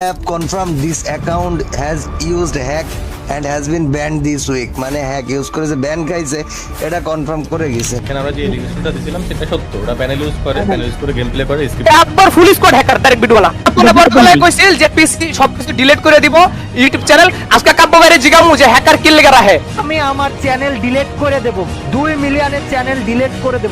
have confirmed this account has used hack and has been banned this week মানে hack use করে যে ban খাইছে এটা confirm করে গেছে। এখানে আমরা যে এলিগেশনটা দিছিলাম সেটা সত্য। ওরা প্যানেল ইউজ করে গেম প্লে করে স্কিপ একবার ফুল স্কোয়াড হ্যাকার ডাইরেক্ট ভিডিওলা তোমরা বর্তমানে কইছিল যে পিসি সবকিছু ডিলিট করে দিব ইউটিউব চ্যানেল আজকে কাব্য বাইরে জিগামু যে হ্যাকার কিল লেগে রাহে আমি আমার চ্যানেল ডিলিট করে দেব 2 মিলিয়নের চ্যানেল ডিলিট করে দেব।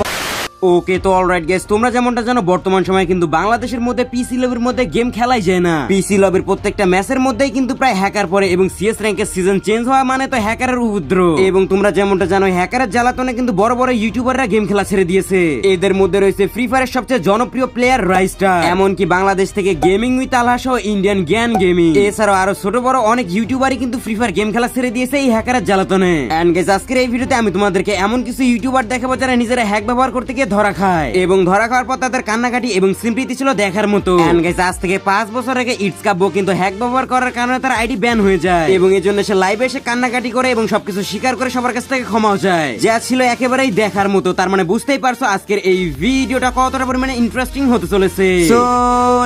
ওকে তো অলরাইট গাইস, তোমরা যেমনটা জানো বর্তমান সময়ে কিন্তু বাংলাদেশের মধ্যে পিসি লবির মধ্যে গেম খেলাই যায় না। পিসি লবির প্রত্যেকটা ম্যাচের মধ্যেই কিন্তু প্রায় হ্যাকার পড়ে এবং সিএস র্যাঙ্কের সিজন চেঞ্জ হওয়া মানে তো হ্যাকারের উপদ্রব। এবং তোমরা যেমনটা জানো হ্যাকারের জ্বালাতনে কিন্তু বড় বড় ইউটিউবাররা গেম খেলা ছেড়ে দিয়েছে। এদের মধ্যে রয়েছে ফ্রি ফায়ারের সবচেয়ে জনপ্রিয় প্লেয়ার রাইস্টার, এমনকি বাংলাদেশ থেকে গেমিং উইথ আলহা সহ ইন্ডিয়ান জ্ঞান গেমিং, এছাড়াও আরো ছোট বড় অনেক ইউটিউবারই কিন্তু ফ্রি ফায়ার গেম খেলা ছেড়ে দিয়েছে এই হ্যাকারের জ্বালাতনে। এন্ড গাইস আজকের এই ভিডিওতে আমি তোমাদেরকে এমন কিছু ইউটিউবার দেখাবো যারা নিজেরা হ্যাক ব্যবহার করতে গিয়ে ধরা খায় এবং ধরা খাওয়ার পর তাদের কান্নাকাটি এবং সিম্পৃতি ছিল দেখার মতো। এন্ড গাইস আজ থেকে 5 বছর আগে ইটস কাব্য কিন্তু হ্যাক ব্যবহার করার কারণে তার আইডি ব্যান হয়ে যায় এবং এর জন্য সে লাইভে এসে কান্নাকাটি করে এবং সবকিছু স্বীকার করে সবার কাছ থেকে ক্ষমাও চায়, যা ছিল একেবারেই দেখার মতো। তার মানে বুঝতেই পারছো আজকের এই ভিডিওটা কতটা পরিমাণে ইন্টারেস্টিং হতে চলেছে। So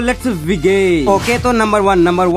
let's begin. ওকে তো নাম্বার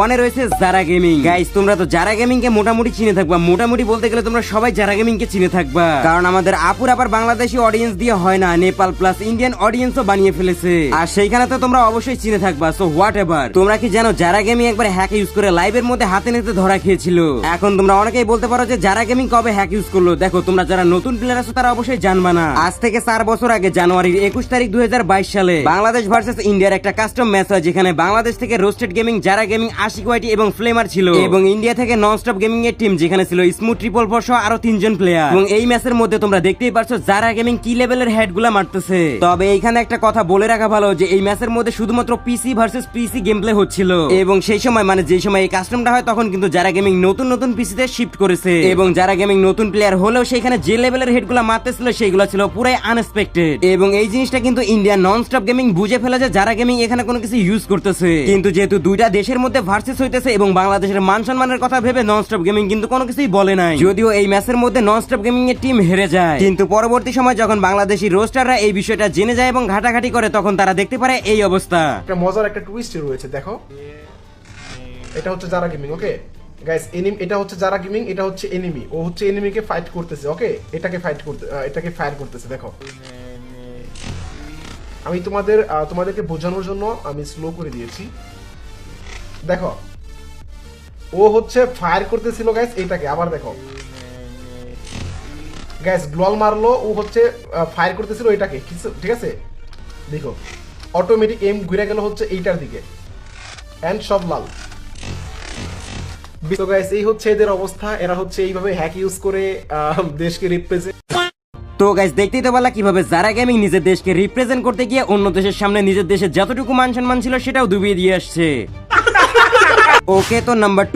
1 এ রয়েছে যারা গেমিং। গাইস তোমরা তো যারা গেমিং কে মোটামুটি চিনে থাকবা, মোটামুটি বলতে গেলে তোমরা সবাই যারা গেমিং কে চিনে থাকবা, কারণ আমাদের আপুর আবার বাংলাদেশি অডিয়েন্স দিয়ে হয় না, নেপাল প্লাস ইন্ডিয়ান অডিয়েন্সও বানিয়ে ফেলেছে আর সেইখানে তো তোমরা অবশ্যই চিনে থাকবা। সো হোয়াট এভার, তোমরা কি জানো যারা গেমিং একবার হ্যাক ইউজ করে লাইভের মধ্যে হাতে নিতে ধরা খেয়েছিল। এখন তোমরা অনেকেই বলতে পারো যে যারা গেমিং কবে হ্যাক ইউজ করলো। দেখো তোমরা যারা নতুন প্লেয়ার আছো তারা অবশ্যই জানবা না, আজ থেকে 4 বছর আগে জানুয়ারির 21 তারিখ 2022 সালে বাংলাদেশ ভার্সেস ইন্ডিয়ার একটা কাস্টম ম্যাচ হয়, যেখানে বাংলাদেশ থেকে রোস্টেড গেমিং, যারা গেমিং, আশিক ওয়াইটি এবং ফ্লেমার ছিল এবং ইন্ডিয়া থেকে ননস্টপ গেমিং এর টিম, যেখানে ছিল স্মুথ 444 সহ আরো 3 জন প্লেয়ার। এবং এই ম্যাচের মধ্যে তোমরা দেখতেই পারছো যারা গেমিং কি লেভেলের হেডগুলা মারতেছে। তবে এইখানে একটা কথা বলে রাখা ভালো যে এই ম্যাচের মধ্যে শুধুমাত্র পিসি ভার্সেস পিসি গেম প্লে হচ্ছিল এবং সেই সময় মানে যে সময় এই কাস্টমটা হয় তখন কিন্তু যারা গেমিং নতুন পিসিতে শিফট করেছে এবং যারা গেমিং নতুন প্লেয়ার হলেও সেখানে যে লেভেলের হেডগুলা মারতেছিল সেইগুলো ছিল পুরাই আনএক্সপেক্টেড। এবং এই জিনিসটা কিন্তু ইন্ডিয়ান ননস্টপ গেমিং বুঝে ফেলে যে যারা গেমিং এখানে কোনো কিছু ইউজ করতেছে, কিন্তু যেহেতু দুইটা দেশের মধ্যে ভার্সেস হইতেছে এবং বাংলাদেশের মান সম্মানের কথা ভেবে ননস্টপ গেমিং কিন্তু কোনো কিছুই বলে নাই, যদিও এই ম্যাচের মধ্যে ননস্টপ গেমিং এর টিম হেরে যায়। কিন্তু পরবর্তী সময় যখন বাংলাদেশি রোস্টাররা এই বিষয়টা জেনে যায় এবং ঘাটাঘাটি করে তখন তারা দেখতে পারে এই অবস্থা। একটা মজার একটা টুইস্ট রয়েছে, দেখো এটা হচ্ছে যারা গেমিং। ওকে গাইস, এটা হচ্ছে যারা গেমিং, এটা হচ্ছে এনিমি, ও হচ্ছে এনিমিকে ফাইট করতেছে। ওকে এটাকে ফায়ার করতেছে। দেখো আমি তোমাদেরকে বোঝানোর জন্য আমি স্লো করে দিয়েছি। দেখো ও হচ্ছে ফায়ার করতেছিল গাইস এটাকে, আবার দেখো গাইস গ্লোয়াল মারলো, ও হচ্ছে ফায়ার করতেছিল এটাকে, ঠিক আছে। দেখো অটোমেটিক এম ঘুরে গেল হচ্ছে এইটার দিকে এন্ড সব লাল। তো গাইস এই হচ্ছে এদের অবস্থা, এরা হচ্ছে এইভাবে হ্যাক ইউজ করে দেশকে রিপ্রেজেন্ট। তো গাইস দেখতেই তো পারলা কিভাবে যারা গেমিং নিজের দেশকে রিপ্রেজেন্ট করতে গিয়ে অন্য দেশের সামনে নিজের দেশের যতটুকু মান সম্মান ছিল সেটাও ডুবিয়ে দিয়ে আসছে। ওকে তো নাম্বার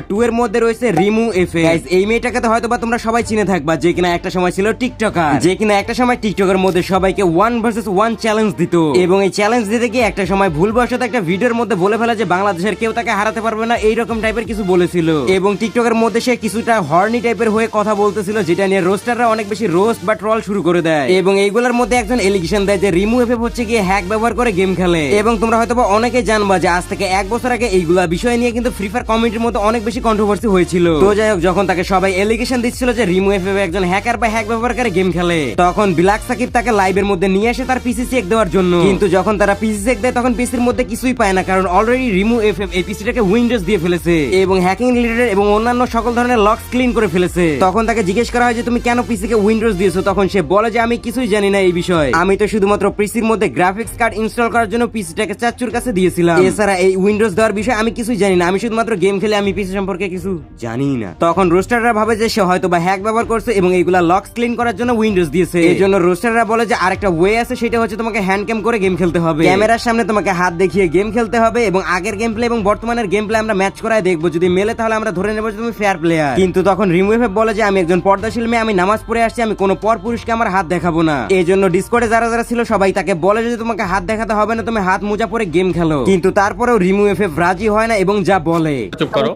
2 এর মধ্যে রয়েছে রিমু এফএ। গাইস এই মেয়েটাকে তো হয়তোবা তোমরা সবাই চিনে থাকবা, যে কিনা একটা সময় ছিল টিকটকার, যে কিনা একটা সময় টিকটকের মধ্যে সবাইকে 1 ভার্সেস 1 চ্যালেঞ্জ দিত এবং এই চ্যালেঞ্জ দিতে গিয়ে একটা সময় ভুলবশত একটা ভিডিওর মধ্যে বলে ফেলে যে বাংলাদেশের কেউ তাকে হারাতে পারবে না, এইরকম টাইপের কিছু বলেছিল এবং টিকটকের মধ্যে সে কিছুটা হর্নি টাইপের হয়ে কথা বলতেছিল, যেটা নিয়ে রোস্টাররা অনেক বেশি রোস্ট বা ট্রল শুরু করে দেয় এবং এইগুলোর মধ্যে একজন এলিগেশন দেয় যে রিমু এফএ হচ্ছে গিয়ে হ্যাক ব্যবহার করে গেম খেলে। এবং তোমরা হয়তোবা অনেকেই জানবা যে আজ থেকে 1 বছর আগে এইগুলা বিষয় নিয়ে কিন্তু ফ্রি ফায়ার কমিউনিটির মধ্যে অনেক বেশি কন্ট্রোভার্সি হয়েছিল। তো যাই হোক, যখন তাকে সবাই এলিগেশন দিচ্ছিল যে রিমু এফএ একজন হ্যাকার বা হ্যাক ব্যবহারকারী গেম খেলে, তখন ব্ল্যাক সাকিব তাকে লাইভের মধ্যে নিয়ে আসে তার পিসি চেক দেওয়ার জন্য। কিন্তু যখন তারা পিসি চেক দেয় তখন পিসির মধ্যে কিছুই পায় না, কারণ অলরেডি রিমু এফএ এই পিসিটাকে উইন্ডোজ দিয়ে ফেলেছে এবং হ্যাকিং রিলেটেড এবং অন্যান্য সকল ধরনের লকস ক্লিন করে ফেলেছে। তখন তাকে জিজ্ঞেস করা হয় যে তুমি কেন পিসিকে উইন্ডোজ দিয়েছো, তখন সে বলে যে আমি কিছুই জানি না এই বিষয়ে, আমি তো শুধুমাত্র পিসির মধ্যে গ্রাফিক্স কার্ড ইনস্টল করার জন্য পিসিটাকে চাচুর কাছে দিয়েছিলাম, এছাড়া এই উইন্ডোজ দেওয়ার বিষয়ে আমি কিছুই জানি না, আমি শুধুমাত্র গেম খেলে, আমি পিসি সম্পর্কে কিছু জানি না। তখন রোস্টাররা ভাবে যে সে হয়তো বা হ্যাক ব্যবহার করছে এবং এইগুলা লকস ক্লিন করার জন্য উইন্ডোজ দিয়েছে। এই জন্য রোস্টাররা বলে যে আরেকটা ওয়ে আছে, সেটা হচ্ছে তোমাকে হ্যান্ড ক্যাম করে গেম খেলতে হবে, ক্যামেরার সামনে তোমাকে হাত দেখিয়ে গেম খেলতে হবে এবং আগের গেম প্লে এবং বর্তমানের গেম প্লে আমরা ম্যাচ করায় দেখবো, যদি মেলে তাহলে আমরা ধরে নেবো যে তুমি ফেয়ার প্লেয়ার। কিন্তু তখন রিমু এফএ বলে যে আমি একজন পর্দাশীল মেয়ে, আমি নামাজ পড়ে আসছি, আমি কোনো পর পুরুষকে আমার হাত দেখাবো না। এই জন্য ডিসকর্ডে যারা যারা ছিল সবাই তাকে বলে যে তোমাকে হাত দেখাতে হবে না, তুমি হাত মোজা পরে গেম খেলো। কিন্তু তারপরেও রিমু এফএ রাজি হয় না এবং যা বলে, চুপ করো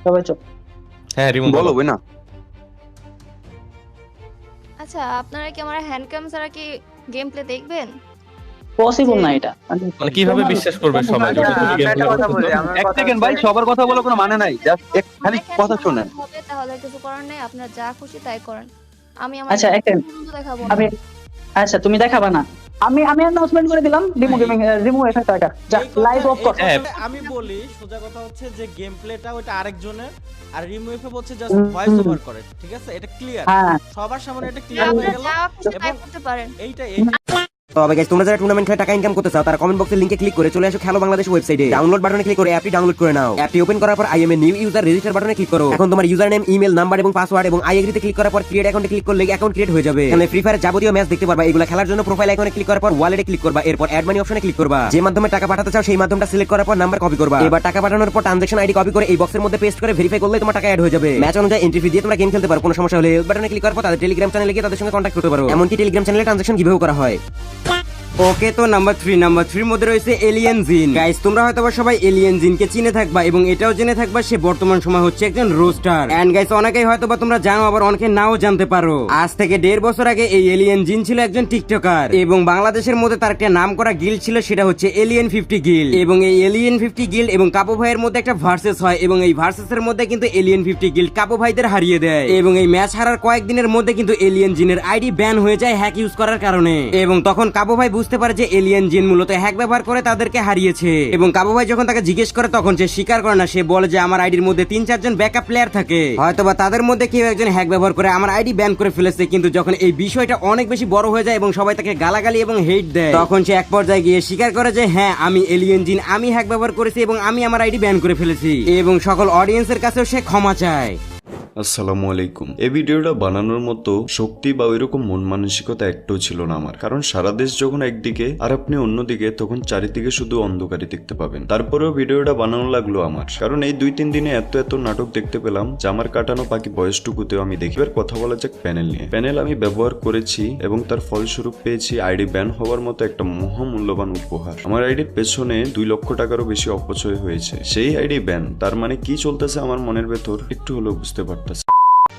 সবাই চুপ। হ্যাঁ রিমু বলো না। আচ্ছা আপনারা কি আমার হ্যান্ড ক্যাম ছাড়া কি গেম প্লে দেখবেন? পসিবল না এটা। মানে কিভাবে বিশ্বাস করবে সবাই যখন তুমি গেম প্লে করছো? এক সেকেন্ড ভাই, সবার কথা বলে কোনো মানে নাই, জাস্ট খালি কথা শুনেন। হবে তাহলে কিছু করার নেই, আপনার যা খুশি তাই করেন। আমি আমার আচ্ছা, একটা দেখাবো আমি আচ্ছা তুমি দেখাবা না, আমি অ্যানাউন্সমেন্ট করে দিলাম রিমু গেমিং রিমু এফেক্ট টাকা যা লাইভ অফ কর। আমি বলি সোজা কথা হচ্ছে যে গেম প্লেটা ওটা আরেকজনের, আর রিমুভ হচ্ছে জাস্ট ভয়েস ওভার করে, ঠিক আছে? এটা ক্লিয়ার, হ্যাঁ সবার সামনে এটা ক্লিয়ার হয়ে গেল। যা খুশি তাই করতে পারেন। এইটা তবে গাইস, তোমরা যারা টুর্নামেন্ট খেলে টাকা ইনকাম করতে চাও তারা কমেন্ট বক্সের লিংকে ক্লিক করে চলে আসো খেলো বাংলাদেশ ওয়েবসাইটে। ডাউনলোড বাটনে ক্লিক করে অ্যাপটি ডাউনলোড করে নাও। অ্যাপটি ওপেন করার পর I M a new user register বাটনে ক্লিক করো। এখন তোমার ইউজার নেম, ইমেল, নাম্বার এবং পাসওয়ার্ড এবং আই এগ্রিতে ক্লিক করার পর ক্রিয়েট অ্যাকাউন্টে ক্লিক করলে অ্যাকাউন্ট ক্রিয়েট হয়ে যাবে। এখানে ফ্রি ফায়ার যাবতীয় ম্যাচ দেখতে পারবা। এগুলো খেলার জন্য প্রোফাইল আইকনে ক্লিক করার পর ওয়ালেটে ক্লিক করবা। এরপর অ্যাড মানি অপশনে ক্লিক করবা। যে মাধ্যমে টাকা পাঠাতে চাও সেই মাধ্যমটা সিলেক্ট করার পর নাম্বার কপি করবা। এবার টাকা পাঠানোর পর ট্রানজাকশন আইডি কপি করে এই বক্সের মধ্যে পেস্ট করে ভেরিফাই করলে তোমার টাকা অ্যাড হয়ে যাবে। ম্যাচ অনুযায়ী এন্ট্রি ফি দিয়ে তোমরা গেম খেলতে পারো। কোনো সমস্যা হলে হেল্প বাটনে ক্লিক করার পর তাদের টেলিগ্রাম চ্যানেলে গিয়ে তাদের সঙ্গে কন্ট্যাক্ট করতে পারো। এমনকি টেলিগ্রাম চ্যানেলে ট্রানজাকশন কিভাবে করা হয়। ওকে, তো নাম্বার 3 মধ্যে রয়েছে এলিয়েন জিন। গাইস, তোমরা হয়তো সবাই এলিয়েন জিনকে চিনে থাকবা এবং এটাও জেনে থাকবা সে বর্তমান সময় হচ্ছে একজন রোস্টার। এন্ড গাইস, অনেকেই হয়তো তোমরা জানো, আবার অনেকে নাও জানতে পারো। আজ থেকে 1.5 বছর আগে এই এলিয়েন জিন ছিল একজন টিকটকার এবং বাংলাদেশের মধ্যে তার একটা নাম করা গিল্ড ছিল, সেটা হচ্ছে এলিয়েন 50 গিল্ড। এবং এই এলিয়েন 50 গিল্ড এবং কাপো ভাইয়ের মধ্যে একটা ভার্সেস হয় এবং এই ভার্সেসের মধ্যে কিন্তু এলিয়েন 50 গিল্ড কাপো ভাইদের হারিয়ে দেয় এবং এই ম্যাচ হারার কয়েকদিনের মধ্যে কিন্তু এলিয়েন জিনের আইডি ব্যান হয়ে যায় হ্যাক ইউজ করার কারণে। এবং তখন কাপো ভাই বুঝতে পারে যে এলিয়েন জিন মূলত হ্যাক ব্যবহার করে তাদেরকে হারিয়েছে। এবং কাবু ভাই যখন তাকে জিজ্ঞেস করে তখন সে স্বীকার করে না। সে বলে যে আমার আইডির মধ্যে 3-4 জন ব্যাকআপ প্লেয়ার থাকে, হয়তোবা তাদের মধ্যে কেউ একজন হ্যাক ব্যবহার করে আমার আইডি ব্যান করে ফেলেছে। কিন্তু যখন এই বিষয়টা অনেক বেশি বড় হয়ে যায় এবং সবাই তাকে গালাগালি এবং হেট দেয়, তখন সে এক পর্যায়ে গিয়ে স্বীকার করে যে হ্যাঁ, আমি এলিয়েন জিন, আমি হ্যাক ব্যবহার করেছি এবং আমি আমার আইডি ব্যান করে ফেলেছি। এবং সকল অডিয়েন্সের কাছেও সে ক্ষমা চায়। আসসালামু আলাইকুম। এই ভিডিওটা বানানোর মতো শক্তি বা ওইরকম মন মানসিকতা একটাও ছিল না আমার, কারণ সারা দেশ যখন একদিকে আর আপনি অন্যদিকে, তখন চারিদিকে শুধু অন্ধকারই দেখতে পাবেন। তারপরেও ভিডিওটা বানানো লাগলো আমার, কারণ এই 2-3 দিনে এত নাটক দেখতে পেলাম যে আমার কাটানো বাকি বয়সটুকুতেও আমি দেখি। এবার কথা বলা যাক প্যানেল নিয়ে। প্যানেল আমি ব্যবহার করেছি এবং তার ফলস্বরূপ পেয়েছি আইডি ব্যান হওয়ার মতো একটা মহামূল্যবান উপহার। আমার আইডির পেছনে 2 লক্ষ টাকারও বেশি অপচয় হয়েছে। সেই আইডি ব্যান, তার মানে কি চলতেছে আমার মনের ভেতর একটু হলেও বুঝতে পারতেছে।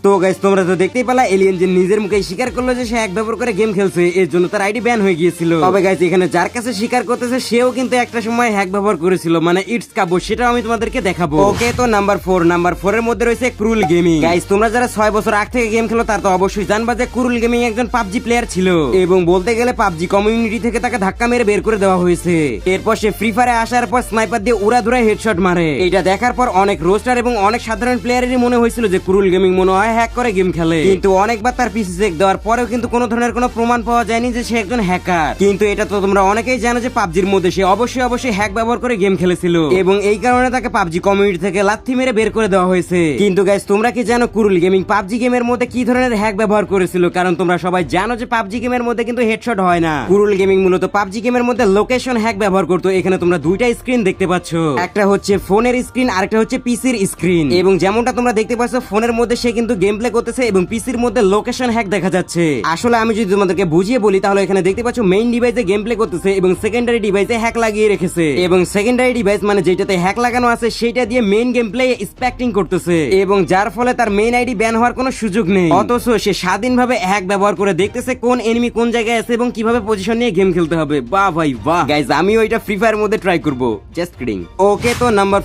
তো গাইস, তোমরা তো দেখতেই পেলা এলিয়েন জিন নিজের মুখে স্বীকার করলো যে সে হ্যাক ব্যবহার করে গেম খেলছে, এর জন্য তার আইডি ব্যান হয়ে গিয়েছিল। তবে গাইস, এখানে যার কাছে স্বীকার করতেছে সেও কিন্তু একটা সময় হ্যাক ব্যবহার করেছিল, মানে ইটস কাবো, সেটাও আমি তোমাদেরকে দেখাবো। ওকে, তো নাম্বার 4 এর মধ্যে রয়েছে ক্রুল গেমিং। গাইস, তোমরা যারা 6 বছর আগ থেকে গেম খেলো তার তো অবশ্যই জানবা যে ক্রুল গেমিং একজন পাবজি প্লেয়ার ছিল এবং বলতে গেলে পাবজি কমিউনিটি থেকে তাকে ধাক্কা মেরে বের করে দেওয়া হয়েছে। এরপর সে ফ্রি ফায়ারে আসার পর স্নাইপার দিয়ে উড়াধুরা হেডশট মারে। এটা দেখার পর অনেক রোস্টার এবং অনেক সাধারণ প্লেয়ারেরই মনে হয়েছিল যে ক্রুল গেমিং মনে হয় হ্যাক করে গেম খেলে। কিন্তু অনেকবার তার পিসি চেক দেওয়ার পরেও কিন্তু কোনো ধরনের কোনো প্রমাণ পাওয়া যায়নি যে সে একজন হ্যাকার। কিন্তু এটা তো তোমরা অনেকেই জানো যে পাবজির মধ্যে সে অবশ্যই হ্যাক ব্যবহার করে গেম খেলেছিল এবং এই কারণে তাকে পাবজি কমিউনিটি থেকে লাথি মেরে বের করে দেওয়া হয়েছে। কিন্তু গাইস, তোমরা কি জানো ক্রুল গেমিং পাবজি গেমের মধ্যে কি ধরনের হ্যাক ব্যবহার করেছিল? কারণ তোমরা সবাই জানো যে পাবজি গেমের মধ্যে কিন্তু হেডশট হয় না। ক্রুল গেমিং মূলত পাবজি গেমের মধ্যে লোকেশন হ্যাক ব্যবহার করতো। এখানে তোমরা 2টা স্ক্রিন দেখতে পাচ্ছ, একটা হচ্ছে ফোনের স্ক্রিন আর একটা হচ্ছে পিসির স্ক্রিন। এবং যেমনটা তোমরা দেখতে পাচ্ছ, ফোনের মধ্যে সে কিন্তু গেম প্লে করতেছে এবং পিসির মধ্যে লোকেশন হ্যাক দেখা যাচ্ছে। আসলে আমি যদি তোমাদেরকে বুঝিয়ে বলি তাহলে এখানে দেখতে পাচ্ছ মেইন ডিভাইসে গেম প্লে করতেছে এবং সেকেন্ডারি ডিভাইসে হ্যাক লাগিয়ে রেখেছে। এবং সেকেন্ডারি ডিভাইস মানে যেটাতে হ্যাক লাগানো আছে সেটা দিয়ে মেইন গেম প্লে স্পেক্টিং করতেছে এবং যার ফলে তার মেইন আইডি ব্যান হওয়ার কোনো সুযোগ নেই। অথচ সে স্বাধীনভাবে হ্যাক ব্যবহার করে দেখতেছে কোন এনিমি কোন জায়গায় আছে এবং কিভাবে পজিশন নিয়ে গেম খেলতে হবে। বাহ ভাই বাহ। গাইস, আমিও এটা ফ্রি ফায়ার মধ্যে ট্রাই করব, জাস্ট কিডিং। ওকে, তো নাম্বার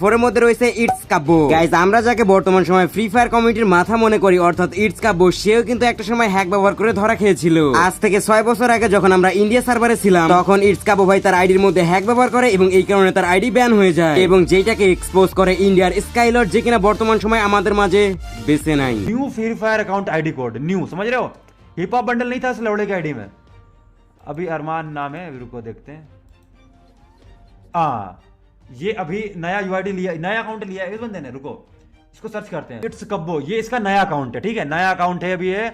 4 এর মধ্যে রয়েছে ইটস কাব্বো। গাইস, আমরা যাকে বর্তমান সময় ফ্রি ফায়ার কমিউনিটির মাথা মনে করি অর্থাৎ ইটস কাব্বো, সেও কিন্তু একটা সময় হ্যাক ব্যবহার করে ধরা খেয়েছিল। আজ থেকে 6 বছর আগে যখন আমরা ইন্ডিয়া সার্ভারে ছিলাম তখন ইটস কাব্বো ভাই তার আইডির মধ্যে হ্যাক ব্যবহার করে এবং এই কারণে তার আইডি ব্যান হয়ে যায় এবং যেটাকে এক্সপোজ করে ইন্ডিয়ার স্কাইলর্ড, যে কিনা বর্তমান সময় আমাদের মাঝে বেঁচে নাই। New free fire account ID code new, समझ रहे हो? हिप हॉप बंडल नहीं था इस लौड़े के आईडी में। अभी अरमान नाम है, रुको देखते हैं। ये अभी नया यूआईडी लिया, नया अकाउंट लिया है इस बंदे ने, रुको इसको सर्च करते हैं। इट्स कब्बो, ये इसका नया अकाउंट है, ठीक है, नया अकाउंट है अभी ये,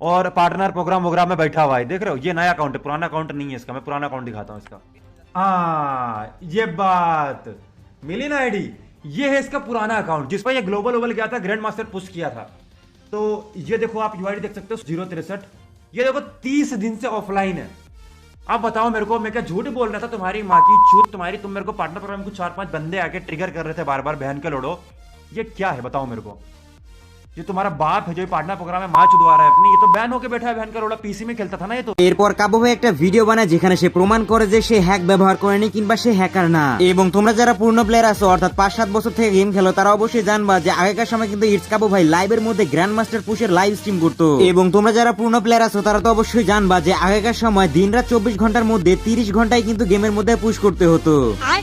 और पार्टनर प्रोग्राम वोग्राम में बैठा हुआ है, देख रहे हो? ये नया अकाउंट है, पुराना अकाउंट नहीं है इसका। मैं पुराना अकाउंट दिखाता हूँ इसका। ये बात मिली ना आईडी, ये है इसका पुराना अकाउंट जिस पर ये ग्लोबल ओवल गया था, ग्रैंड मास्टर पुश किया था। तो ये देखो आप यूआईडी देख सकते हो 063। ये देखो 30 दिन से ऑफलाइन है। अब बताओ मेरे को, मैं क्या झूठ बोल रहा था? तुम्हारी माँ की चूत तुम्हारी, तुम मेरे को पार्टनर प्रोग्राम में कुछ 4-5 बंदे आके ट्रिगर कर रहे थे बार बार, बहन के लोड़ो। ये क्या है बताओ मेरे को? जो तुम्हारा बाप है जो पार्टनर प्रोग्राम में मार चुदवा रहा है अपनी, ये तो बैन होके बैठा है, बैन कर पीसी में खेलता था ना ये तो। এরপর কাব্য ভাই একটা ভিডিও বানায় যেখানে সে প্রমাণ করে যে সে হ্যাক ব্যবহার করেনি কিংবা সে হ্যাকার না। এবং তোমরা যারা পূর্ণ প্লেয়ার আছো অর্থাৎ 5-7 বছর থেকে গেম খেলো তারা অবশ্যই জানবা যে আগেকার সময় কিন্তু ইটস কাব্য ভাই লাইভের মধ্যে গ্র্যান্ড মাস্টার পুশের লাইভ স্ট্রিম করতো। এবং তোমরা যারা পূর্ণ প্লেয়ার আছো তারা তো অবশ্যই জানবা যে আগেকার সময় দিনরাত 24 ঘন্টার মধ্যে 30 ঘন্টায় কিন্তু গেমের মধ্যে পুশ করতে হতো।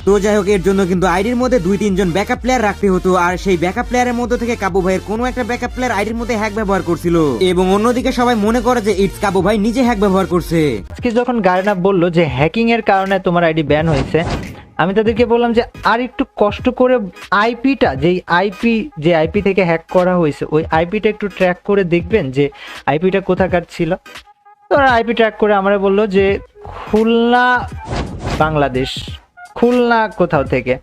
তো যাই হোক, এর জন্য কিন্তু আইডির মধ্যে 2-3 জন ব্যাকআপ প্লেয়ার রাখতে হতো, আর সেই ব্যাকআপ প্লেয়ারের মধ্যে থেকে কাব্য ভাইয়ের কোনো একটা ব্যাকআপ প্লেয়ার আইডির মধ্যে হ্যাক ব্যবহার করছিল। এবং অন্যদিকে সবাই মনে করে যে ইটস কাব্য ভাই নিজে হ্যাক ব্যবহার করছে। আজকে যখন গার্না বললো যে হ্যাকিং এর কারণে তোমার আইডি ব্যান হয়েছে, আমি তাদেরকে বললাম যে আর একটু কষ্ট করে আইপিটা, যে আইপি থেকে হ্যাক করা হয়েছে ওই আইপিটা একটু ট্র্যাক করে দেখবেন যে আইপিটা কোথাকার ছিল। তো আইপি ট্র্যাক করে আমরা বললো যে খুলনা বাংলাদেশ, খুলনা কোথাও থেকে।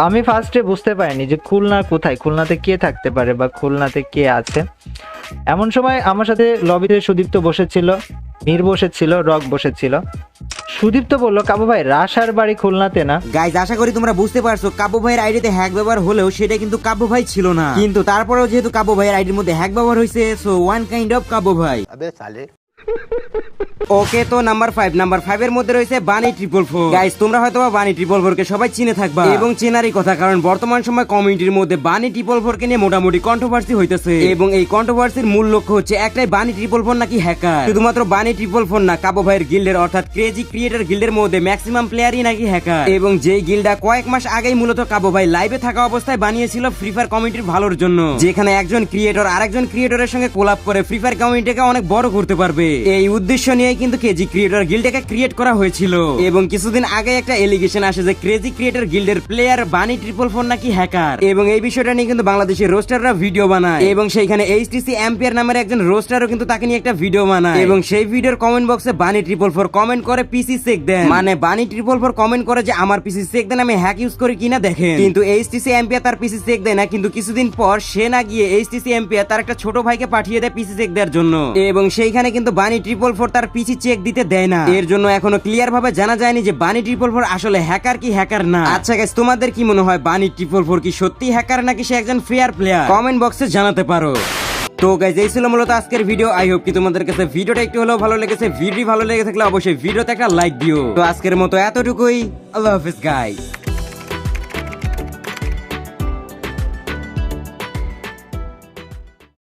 আমি ফার্স্টে বুঝতে পারিনি যে খুলনা কোথায়, খুলনাতে কে থাকতে পারে বা খুলনাতে কে আছে। এমন সময় আমার সাথে লবিতে সুদীপ্ত বসেছিল, মীর বসেছিল, রক বসেছিল। সুদীপ্ত বললো কাব্য ভাই রাশার বাড়ি খুলনাতে না। গাইজ আশা করি তোমরা বুঝতে পারছো কাব্য ভাইয়ের আইডিতে হ্যাক ব্যবহার হলেও সেটা কিন্তু কাব্য ভাই ছিল না, কিন্তু তারপরেও যেহেতু কাব্য ভাইয়ের আইডির মধ্যে হ্যাক ব্যবহার হয়েছে, সো ওয়ান কাইন্ড অফ কাব্য ভাই। ওকে, তো নাম্বার 5 এর মধ্যে রয়েছে বানি 444। গাইস তোমরা হয়তো বানি 444 কে সবাই চিনে থাকবা, এবং চেনারই কথা, কারণ বর্তমান সময় কমিউনিটির মধ্যে বানি 444 কে নিয়ে মোটামুটি কন্ট্রোভার্সি হইতেছে। এবং এই কন্ট্রোভার্সির মূল লক্ষ্য হচ্ছে একটাই, বানি 444 নাকি হ্যাকার। শুধুমাত্র বানি 444 না, কাব্য ভাইয়ের গিল্ডের অর্থাৎ ক্রেজি ক্রিয়েটর গিল্ডের মধ্যে ম্যাক্সিমাম প্লেয়ারই নাকি হ্যাকার। এবং যেই গিল্ডটা কয়েক মাস আগেই মূলত কাব্য ভাই লাইভে থাকা অবস্থায় বানিয়েছিল ফ্রি ফায়ার কমিউনিটির ভালোর জন্য, যেখানে একজন ক্রিয়েটর আরেকজন ক্রিয়েটরের সঙ্গে কোলাব করে ফ্রি ফায়ার কমিউনিটিকে অনেক বড় করতে পারবে। এই উদ্দেশ্য নিয়ে কিন্তু কেজি ক্রিয়েটর গিল্ডটাকে ক্রিয়েট করা হয়েছিল। এবং কিছুদিন আগে একটা এলিগেশন আসে যে ক্রেজি ক্রিয়েটর গিল্ডের প্লেয়ার বানি 444 নাকি হ্যাকার। এবং এই বিষয়টা নিয়ে কিন্তু বাংলাদেশের রোস্টাররা ভিডিও বানায়, এবং সেইখানে এইচটিসি এম্পিয়ার নামের একজন রোস্টারও কিন্তু তাকে নিয়ে একটা ভিডিও বানায়। এবং সেই ভিডিওর কমেন্ট বক্সে বানি 444 কমেন্ট করে পিসি চেক দেন, মানে বানি 444 কমেন্ট করে যে আমার পিসি চেক দেন, আমি হ্যাক ইউজ করি কিনা দেখেন। কিন্তু এইচটিসি এম্পিয়ার তার পিসি চেক দেয় না, কিন্তু কিছুদিন পর সে না গিয়ে এইচটিসি এম্পিয়ার তার একটা ছোট ভাইকে পাঠিয়ে দেয় পিসি চেক দেওয়ার জন্য। এবং সেইখানে কিন্তু বানি 444 তার পিসি চেক দিতে দেয় না। এর জন্য এখনো ক্লিয়ার ভাবে জানা যায়নি যে বানি 444 আসলে হ্যাকার কি হ্যাকার না। আচ্ছা গাইস, তোমাদের কি মনে হয় বানি 444 কি সত্যি হ্যাকার নাকি সে একজন ফেয়ার প্লেয়ার? কমেন্ট বক্সে জানাতে পারো। তো গাইস এই ছিল মূলত আজকের ভিডিও। আই হোপ কি তোমাদের কাছে ভিডিওটা একটু হলেও ভালো লেগেছে। ভিডিও ভালো লেগে থাকলে অবশ্যই ভিডিওতে একটা লাইক দিও। তো আজকের মতো এতটুকুই, আল্লাহ হাফেজ গাইস।